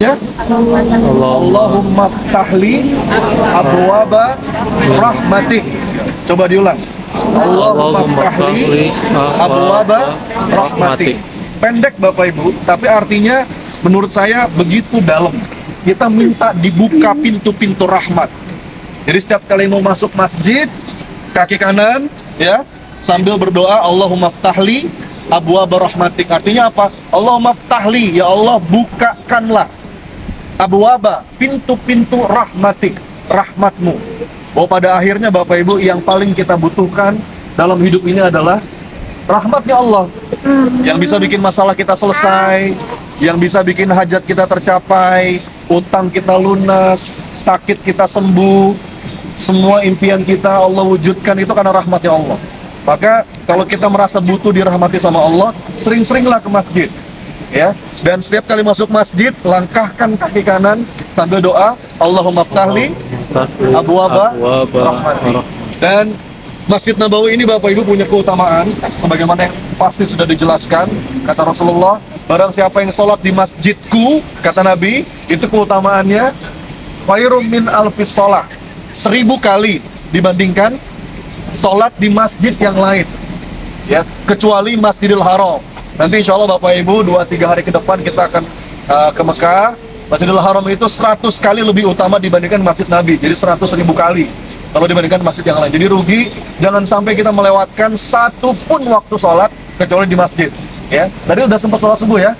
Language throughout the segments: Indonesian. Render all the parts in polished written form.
Ya, Allahumma ftahli abwaba rahmatik. Coba diulang. Allahumma ftahli abwaba rahmatik. Pendek Bapak Ibu, tapi artinya menurut saya begitu dalam. Kita minta dibuka pintu-pintu rahmat. Jadi setiap kali mau masuk masjid, kaki kanan ya, sambil berdoa Allahumma ftahli abwaba rahmatik. Artinya apa? Allahumma ftahli, ya Allah bukakanlah abwaba, pintu-pintu rahmatik, rahmatmu. Bahwa pada akhirnya Bapak Ibu yang paling kita butuhkan dalam hidup ini adalah rahmatnya Allah. Yang bisa bikin masalah kita selesai, yang bisa bikin hajat kita tercapai, utang kita lunas, sakit kita sembuh, semua impian kita Allah wujudkan itu karena rahmatnya Allah. Maka kalau kita merasa butuh dirahmati sama Allah, sering-seringlah ke masjid. Ya, dan setiap kali masuk masjid langkahkan kaki kanan sambil doa Allahumma ftahli abwaba rahmati. Dan Masjid Nabawi ini Bapak Ibu punya keutamaan sebagaimana yang pasti sudah dijelaskan. Kata Rasulullah, barang siapa yang sholat di masjidku, kata Nabi, itu keutamaannya khairum min alfis sholat, 1000 kali dibandingkan sholat di masjid yang lain, ya, kecuali Masjidil Haram. Nanti insya Allah Bapak Ibu 2-3 hari ke depan kita akan ke Mekah. Masjidil Haram itu 100 kali lebih utama dibandingkan Masjid Nabi. Jadi 100.000 kali kalau dibandingkan masjid yang lain. Jadi rugi, jangan sampai kita melewatkan satu pun waktu sholat kecuali di masjid. Ya, tadi udah sempat sholat subuh ya?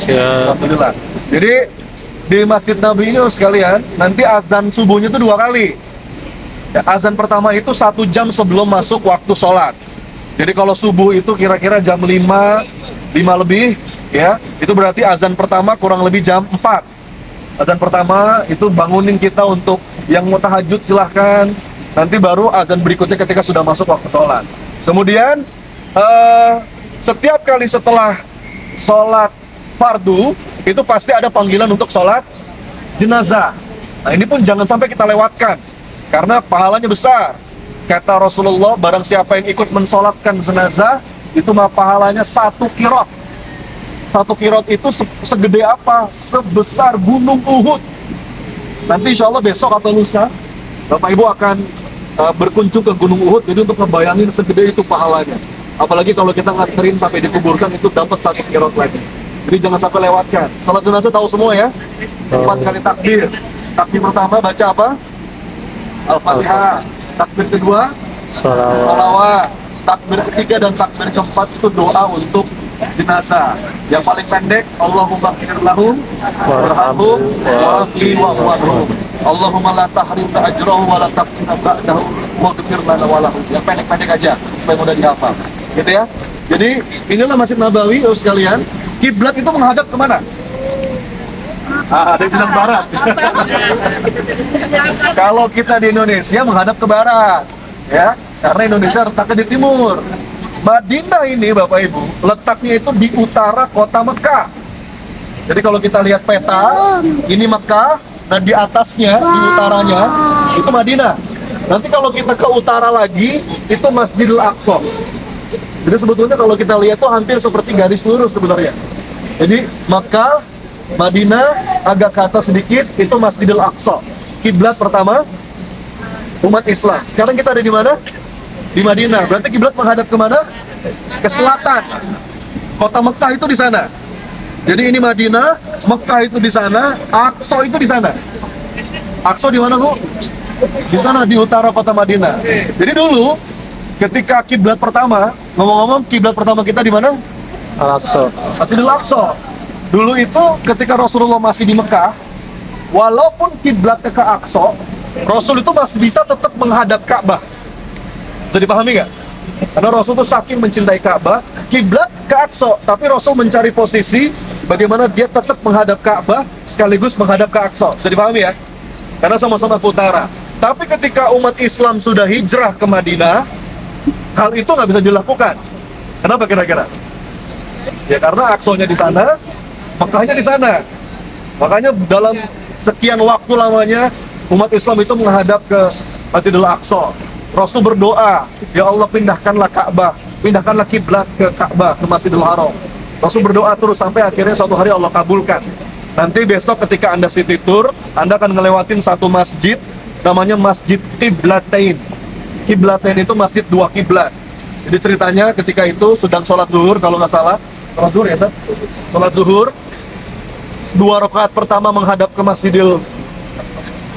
Siap. Alhamdulillah. Jadi di Masjid Nabi ini sekalian, nanti azan subuhnya itu 2 kali. Ya, azan pertama itu 1 jam sebelum masuk waktu sholat. Jadi kalau subuh itu kira-kira jam 5 lebih, ya, itu berarti azan pertama kurang lebih jam 4. Azan pertama itu bangunin kita untuk yang mau tahajud silahkan. Nanti baru azan berikutnya ketika sudah masuk waktu sholat. Kemudian setiap kali setelah sholat fardu itu pasti ada panggilan untuk sholat jenazah. Nah ini pun jangan sampai kita lewatkan karena pahalanya besar. Kata Rasulullah, barang siapa yang ikut mensolatkan jenazah itu mah pahalanya 1 qirot. 1 qirot itu segede apa? Sebesar gunung Uhud. Nanti insya Allah besok atau lusa Bapak Ibu akan berkunjung ke gunung Uhud. Jadi untuk ngebayangin segede itu pahalanya. Apalagi kalau kita nganterin sampai dikuburkan itu dapat 1 qirot lagi. Jadi jangan sampai lewatkan. Salat jenazah tahu semua ya? 4 kali takbir. Takbir pertama baca apa? Al-Fatihah. Takbir kedua sholawat. Takbir ketiga dan takbir keempat itu doa untuk jenazah. Yang paling pendek Allahumma ighfir lahum warhamhum wa'afi wa'fu anhum. Allahumma la tahrimna ajrahu wa la taftina ba'dahu waghfir lana wa lahum. Yang pendek-pendek aja supaya mudah dihafal. Gitu ya. Jadi inilah Masjid Nabawi sekalian. Kiblat itu menghadap kemana? Ada yang bilang barat. Kalau kita di Indonesia menghadap ke barat, ya, karena Indonesia letaknya di timur. Madinah ini Bapak Ibu letaknya itu di utara kota Mekah. Jadi kalau kita lihat peta, ini Mekah dan di atasnya, di utaranya itu Madinah. Nanti kalau kita ke utara lagi itu Masjidil Aqsa. Jadi sebetulnya kalau kita lihat tuh hampir seperti garis lurus sebenarnya. Jadi Mekah, Madinah, agak ke atas sedikit itu Masjidil Aqsa. Kiblat pertama umat Islam. Sekarang kita ada di mana? Di Madinah. Berarti kiblat menghadap ke mana? Ke selatan. Kota Mekah itu di sana. Jadi ini Madinah, Mekah itu di sana, Aqsa itu di sana. Aqsa di mana, Bu? Di sana di utara kota Madinah. Jadi dulu ketika kiblat pertama, ngomong-ngomong kiblat pertama kita di mana? Al-Aqsa. Masjidil Aqsa. Dulu itu ketika Rasulullah masih di Mekah, walaupun kiblatnya ke Aqsa, Rasul itu masih bisa tetap menghadap Ka'bah. Bisa dipahami nggak? Karena Rasul itu saking mencintai Ka'bah, kiblat ke Aqsa, tapi Rasul mencari posisi bagaimana dia tetap menghadap Ka'bah sekaligus menghadap ke Aqsa. Bisa dipahami ya? Karena sama-sama ke utara. Tapi ketika umat Islam sudah hijrah ke Madinah, hal itu nggak bisa dilakukan. Kenapa kira-kira? Ya karena Aqsa-nya di sana, Mekahnya di sana. Makanya dalam sekian waktu lamanya umat Islam itu menghadap ke Masjidil Aqsa. Rasul berdoa, ya Allah pindahkanlah Ka'bah, pindahkanlah kiblat ke Ka'bah, ke Masjidil Haram. Rasul berdoa terus sampai akhirnya suatu hari Allah kabulkan. Nanti besok ketika Anda city tour, Anda akan ngelewatin satu masjid, namanya Masjid Qiblatain. Qiblatain itu masjid dua kiblat. Jadi ceritanya ketika itu sedang sholat zuhur, kalau nggak salah, sholat zuhur ya, Ustaz? Sholat zuhur, 2 rakaat pertama menghadap ke Masjidil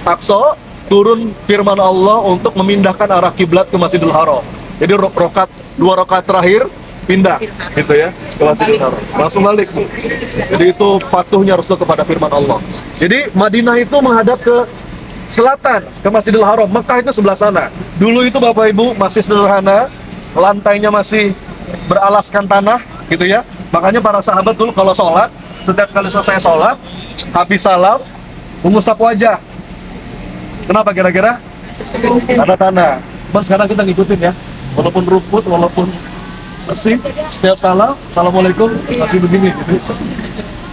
Aqsa, turun firman Allah untuk memindahkan arah kiblat ke Masjidil Haram. Jadi 2 rakaat terakhir pindah, gitu ya, ke Masjidil Haram. Langsung balik. Jadi itu patuhnya Rasul kepada firman Allah. Jadi Madinah itu menghadap ke selatan, ke Masjidil Haram. Mekah itu sebelah sana. Dulu itu Bapak Ibu masih sederhana, lantainya masih beralaskan tanah, gitu ya. Makanya para sahabat dulu kalau sholat, setiap kali selesai sholat, habis salam, mengusap wajah. Kenapa kira-kira? Karena tanah. Mas, sekarang kita ngikutin ya. Walaupun rumput, walaupun bersih, setiap salam, assalamualaikum, masih begini. Gitu.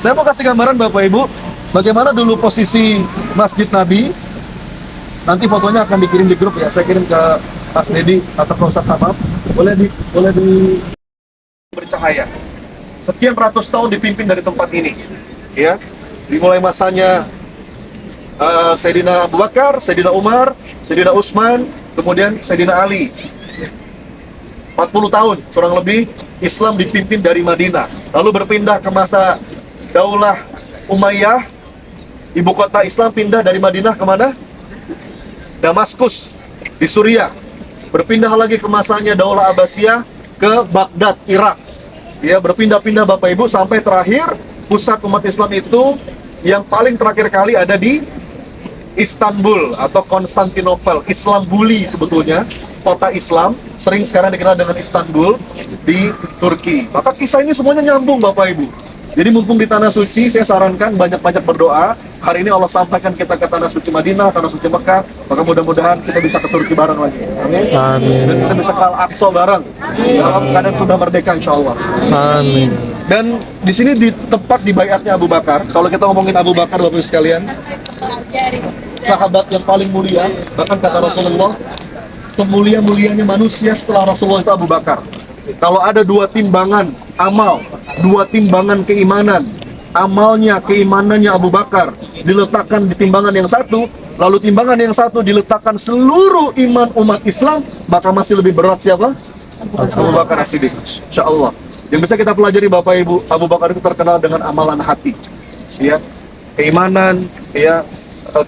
Saya mau kasih gambaran Bapak Ibu, bagaimana dulu posisi Masjid Nabi. Nanti fotonya akan dikirim di grup ya. Saya kirim ke Mas Dedi atau ke Ustaz Hamam. Boleh di bercahaya. Sekian ratus tahun dipimpin dari tempat ini, ya. Dimulai masanya Sayyidina Abu Bakar, Sayyidina Umar, Sayyidina Utsman, kemudian Sayyidina Ali. 40 tahun kurang lebih Islam dipimpin dari Madinah. Lalu berpindah ke masa Daulah Umayyah. Ibu kota Islam pindah dari Madinah kemana? Damaskus di Suriah. Berpindah lagi ke masanya Daulah Abbasiyah ke Baghdad, Irak. Ya, berpindah-pindah Bapak Ibu sampai terakhir pusat umat Islam itu yang paling terakhir kali ada di Istanbul atau Konstantinopel, Islambuli sebetulnya, kota Islam, sering sekarang dikenal dengan Istanbul di Turki. Maka kisah ini semuanya nyambung Bapak Ibu. Jadi mumpung di Tanah Suci, saya sarankan banyak-banyak berdoa. Hari ini Allah sampaikan kita ke Tanah Suci Madinah, Tanah Suci Mekah, maka mudah-mudahan kita bisa ke Turki bareng lagi. Amin. Amin. Dan kita bisa ke Al-Aqsa bareng. Dalam keadaan sudah merdeka insya Allah. Amin. Dan di sini di tempat di baiatnya Abu Bakar, kalau kita ngomongin Abu Bakar Bapak Ibu sekalian, sahabat yang paling mulia, bahkan kata Rasulullah, semulia-mulianya manusia setelah Rasulullah itu Abu Bakar. Kalau ada 2 timbangan amal, 2 timbangan keimanan, amalnya, keimanannya Abu Bakar diletakkan di timbangan yang satu, lalu timbangan yang satu diletakkan seluruh iman umat Islam, maka masih lebih berat siapa? Abu Bakar As-Siddiq. Insya Allah. Yang bisa kita pelajari Bapak Ibu, Abu Bakar itu terkenal dengan amalan hati, ya, keimanan, ya,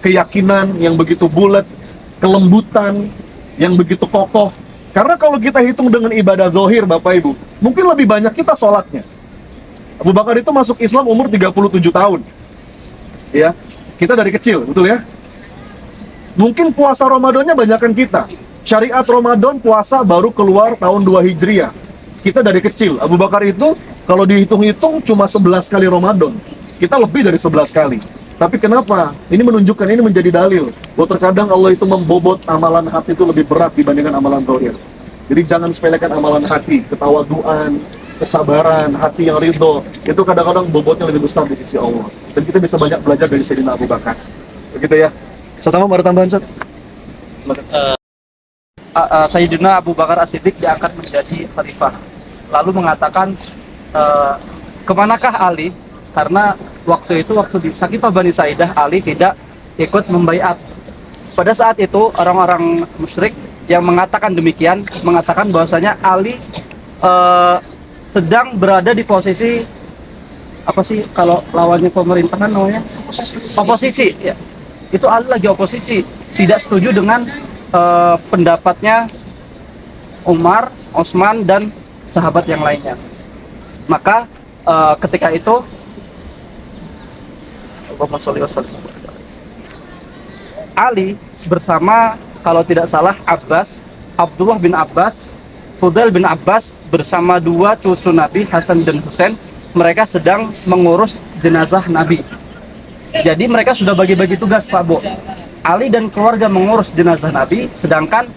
keyakinan yang begitu bulat, kelembutan yang begitu kokoh. Karena kalau kita hitung dengan ibadah zahir Bapak Ibu, mungkin lebih banyak kita sholatnya. Abu Bakar itu masuk Islam umur 37 tahun. Ya, kita dari kecil, betul ya? Mungkin puasa Ramadannya banyakan kita. Syariat Ramadan puasa baru keluar tahun 2 Hijriah. Kita dari kecil. Abu Bakar itu kalau dihitung-hitung cuma 11 kali Ramadan. Kita lebih dari 11 kali. Tapi kenapa? Ini menunjukkan, ini menjadi dalil bahwa terkadang Allah itu membobot amalan hati itu lebih berat dibandingkan amalan zahir. Jadi jangan sepelekan amalan hati, ketawaduan, kesabaran, hati yang ridho. Itu kadang-kadang bobotnya lebih besar di sisi Allah. Dan kita bisa banyak belajar dari Sayyidina Abu Bakar. Begitu ya. Ustaz Tamam, ada tambahan, Ustaz? Sayyidina Abu Bakar As-Siddiq diangkat menjadi khalifah. Lalu mengatakan, kemanakah Ali? Karena waktu di Saqifah Bani Sa'idah, Ali tidak ikut membaiat. Pada saat itu orang-orang musyrik yang mengatakan demikian, mengatakan bahwasanya Ali sedang berada di posisi apa sih kalau lawannya pemerintahan namanya? Oposisi. Ya. Itu Ali lagi oposisi, tidak setuju dengan pendapatnya Umar, Utsman dan sahabat yang lainnya. Maka ketika itu Ali bersama, kalau tidak salah, Abdullah bin Abbas, Fudail bin Abbas bersama 2 cucu Nabi, Hasan dan Husain, mereka sedang mengurus jenazah Nabi. Jadi mereka sudah bagi-bagi tugas, Pak Bo. Ali dan keluarga mengurus jenazah Nabi, sedangkan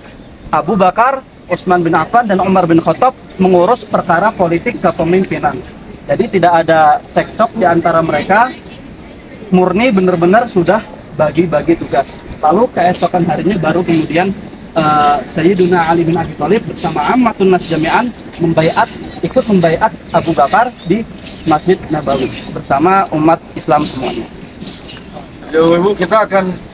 Abu Bakar, Utsman bin Affan dan Umar bin Khattab mengurus perkara politik kepemimpinan. Jadi tidak ada cekcok di antara mereka, murni benar-benar sudah bagi-bagi tugas. Lalu keesokan harinya baru kemudian Sayyiduna Ali bin Abi Thalib bersama Ammatun Nas jami'an membaiat ikut membaiat Abu Bakar di Masjid Nabawi bersama umat Islam semuanya. Ibu, kita akan